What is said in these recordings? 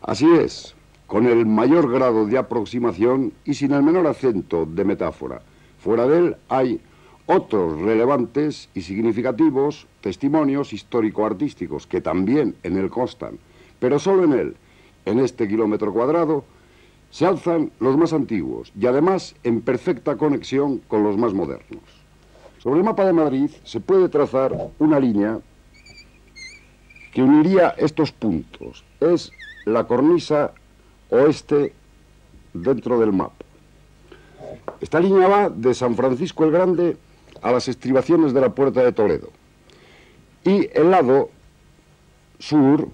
Así es, con el mayor grado de aproximación y sin el menor acento de metáfora. Fuera de él hay otros relevantes y significativos testimonios histórico-artísticos que también en él constan, pero solo en él, en este kilómetro cuadrado, se alzan los más antiguos y además en perfecta conexión con los más modernos. Sobre el mapa de Madrid se puede trazar una línea que uniría estos puntos. Es la cornisa oeste dentro del mapa. Esta línea va de San Francisco el Grande a las estribaciones de la Puerta de Toledo. Y el lado sur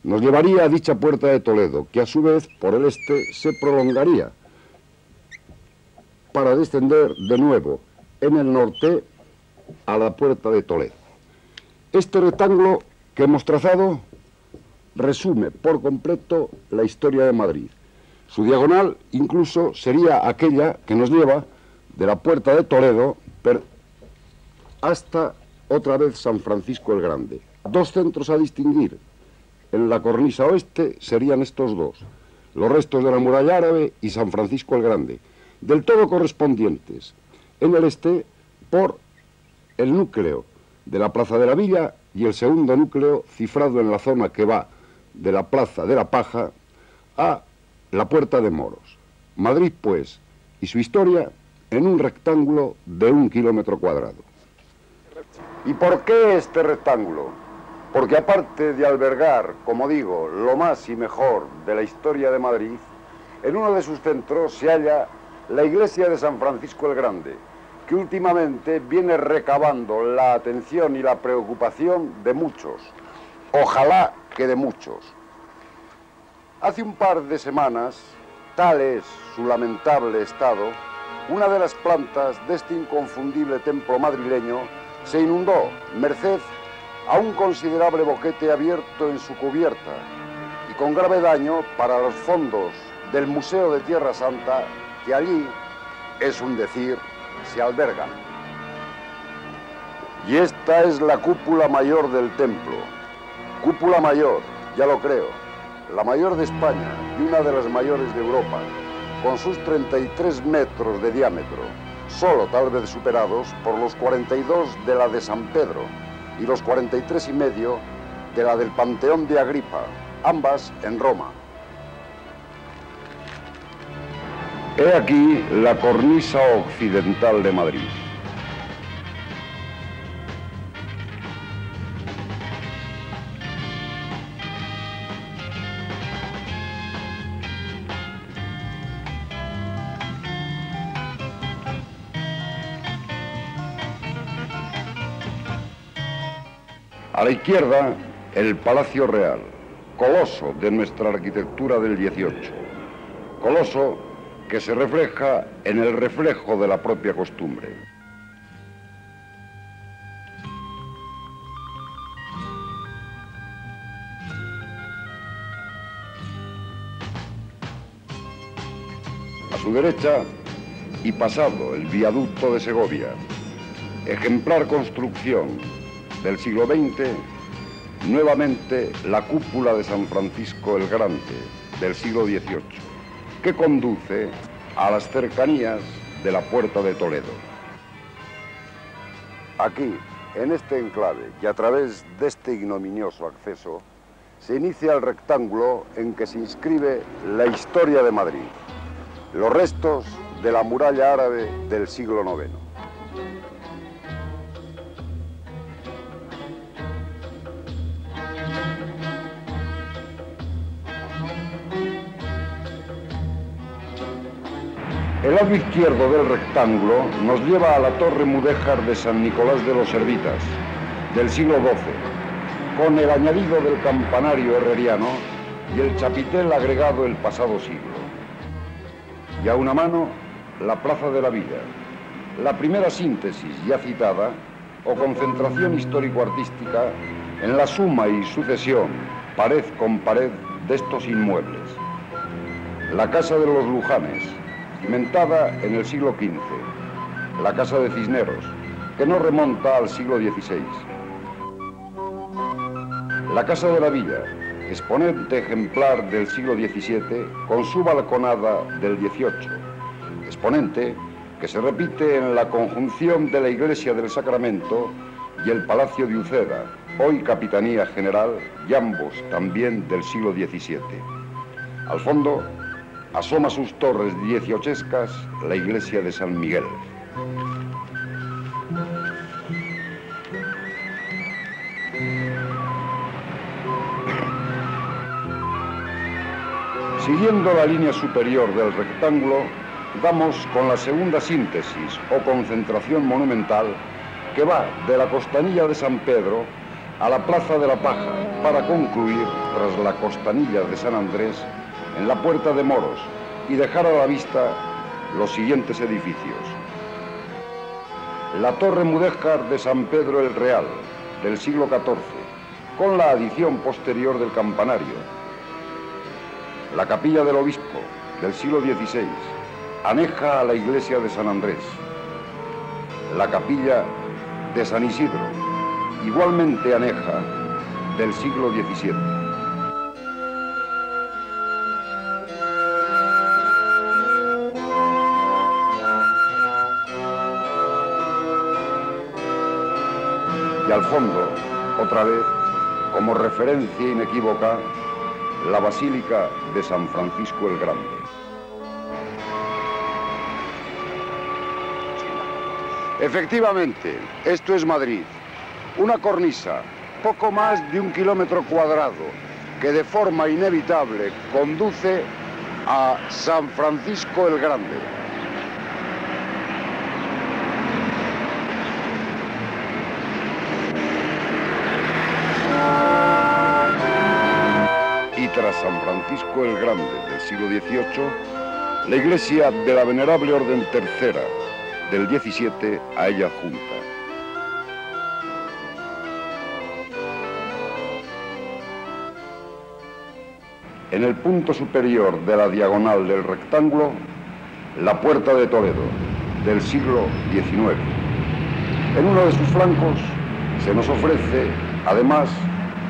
nos llevaría a dicha Puerta de Toledo, que a su vez por el este se prolongaría para descender de nuevo en el norte a la Puerta de Toledo. Este rectángulo que hemos trazado resume por completo la historia de Madrid. Su diagonal incluso sería aquella que nos lleva de la Puerta de Toledo hasta otra vez San Francisco el Grande. Dos centros a distinguir en la cornisa oeste serían estos dos, los restos de la muralla árabe y San Francisco el Grande, del todo correspondientes en el este por el núcleo de la Plaza de la Villa y el segundo núcleo cifrado en la zona que va de la Plaza de la Paja a la Puerta de Moros. Madrid, pues, y su historia en un rectángulo de 1 kilómetro cuadrado. ¿Y por qué este rectángulo? Porque aparte de albergar, como digo, lo más y mejor de la historia de Madrid, en uno de sus centros se halla la iglesia de San Francisco el Grande, que últimamente viene recabando la atención y la preocupación de muchos, ojalá que de muchos. Hace un par de semanas, tal es su lamentable estado, una de las plantas de este inconfundible templo madrileño se inundó, merced a un considerable boquete abierto en su cubierta y con grave daño para los fondos del Museo de Tierra Santa, que allí, es un decir, se albergan. Y esta es la cúpula mayor del templo. Cúpula mayor, ya lo creo, la mayor de España y una de las mayores de Europa, con sus 33 metros de diámetro, solo tal vez superados por los 42 de la de San Pedro y los 43,5 de la del Panteón de Agripa, ambas en Roma. He aquí la cornisa occidental de Madrid. A la izquierda, el Palacio Real, coloso de nuestra arquitectura del XVIII. Coloso que se refleja en el reflejo de la propia costumbre. A su derecha, y pasado el viaducto de Segovia, ejemplar construcción del siglo XX, nuevamente la cúpula de San Francisco el Grande del siglo XVIII, que conduce a las cercanías de la Puerta de Toledo. Aquí, en este enclave y a través de este ignominioso acceso, se inicia el rectángulo en que se inscribe la historia de Madrid, los restos de la muralla árabe del siglo IX. El lado izquierdo del rectángulo nos lleva a la torre mudéjar de San Nicolás de los Servitas, del siglo XII, con el añadido del campanario herreriano y el chapitel agregado el pasado siglo. Y a una mano, la Plaza de la Villa, la primera síntesis ya citada o concentración histórico-artística en la suma y sucesión, pared con pared, de estos inmuebles. La Casa de los Lujanes, cimentada en el siglo XV, la Casa de Cisneros, que no remonta al siglo XVI. La Casa de la Villa, exponente ejemplar del siglo XVII con su balconada del XVIII, exponente que se repite en la conjunción de la Iglesia del Sacramento y el Palacio de Uceda, hoy Capitanía General, y ambos también del siglo XVII. Al fondo asoma sus torres dieciochescas la iglesia de San Miguel. Siguiendo la línea superior del rectángulo, damos con la segunda síntesis o concentración monumental que va de la costanilla de San Pedro a la Plaza de la Paja para concluir tras la costanilla de San Andrés en la Puerta de Moros y dejar a la vista los siguientes edificios. La Torre Mudéjar de San Pedro el Real, del siglo XIV, con la adición posterior del campanario. La Capilla del Obispo, del siglo XVI, aneja a la iglesia de San Andrés. La Capilla de San Isidro, igualmente aneja, del siglo XVII. Y al fondo, otra vez, como referencia inequívoca, la Basílica de San Francisco el Grande. Efectivamente, esto es Madrid. Una cornisa, poco más de 1 kilómetro cuadrado, que de forma inevitable conduce a San Francisco el Grande. Y tras San Francisco el Grande del siglo XVIII, la iglesia de la Venerable Orden Tercera del XVII a ella adjunta. En el punto superior de la diagonal del rectángulo, la Puerta de Toledo del siglo XIX. En uno de sus flancos se nos ofrece, además,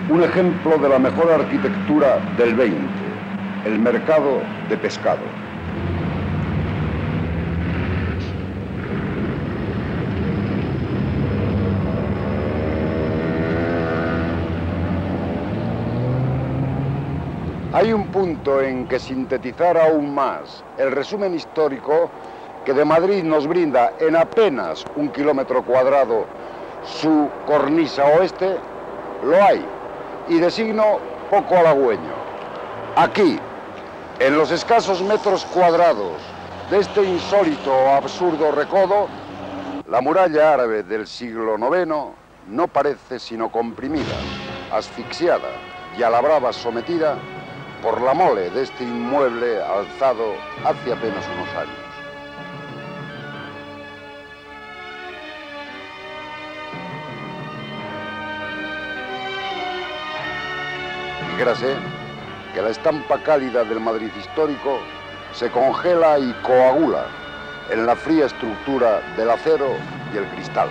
un ejemplo de la mejor arquitectura del XX, el mercado de pescado. Hay un punto en que sintetizar aún más el resumen histórico que de Madrid nos brinda en apenas 1 kilómetro cuadrado su cornisa oeste, lo hay, y de signo poco halagüeño. Aquí, en los escasos metros cuadrados de este insólito o absurdo recodo, la muralla árabe del siglo IX no parece sino comprimida, asfixiada y a la brava sometida por la mole de este inmueble alzado hace apenas unos años. Dijérase que la estampa cálida del Madrid histórico se congela y coagula en la fría estructura del acero y el cristal.